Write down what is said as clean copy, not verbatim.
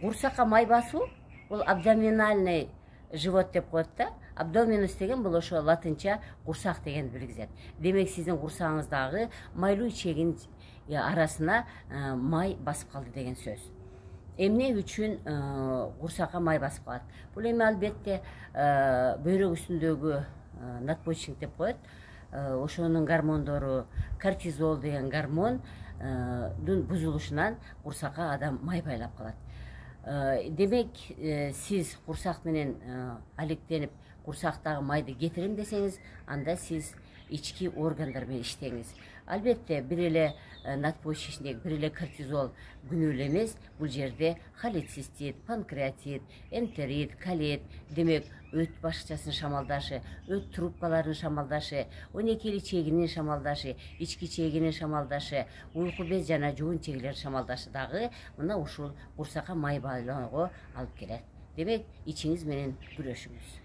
курсакка май басуу бул абдоминальный живот деп коет да. Абдоминус деген бул ошо латынча курсак деген билгизет. Демек сиздин курсагыңыздагы майлуу ичегин арасына май басып калды деген сөз. Эмне үчүн курсакка май басып калат? Бул эми албетте бөйрөк үстүндөгү надпочечник деп коет. Ошонун гормондору, кортизол деген гормондун бузулушунан курсакка адам май байлап калат. Демек сиз курсак менен алектенип курсактагы майды кетирем десеңиз, анда сиз ички органдар менен иштеңиз. Албетте бир эле надпочечник, бир эле кортизол күнөө эле эмес, бул жерде холецистит, панкреатит, энтерит, колит, демек өт башчасынын шамалдашы, өт трубкаларынын шамалдашы, 12 ичегинин шамалдашы, ички ичегинин шамалдашы, уйку без жана жуун чегилер шамалдашы дагы мына ушул курсакка май байлоого алып келет. Демек ичиңиз менен күрөшүңүз.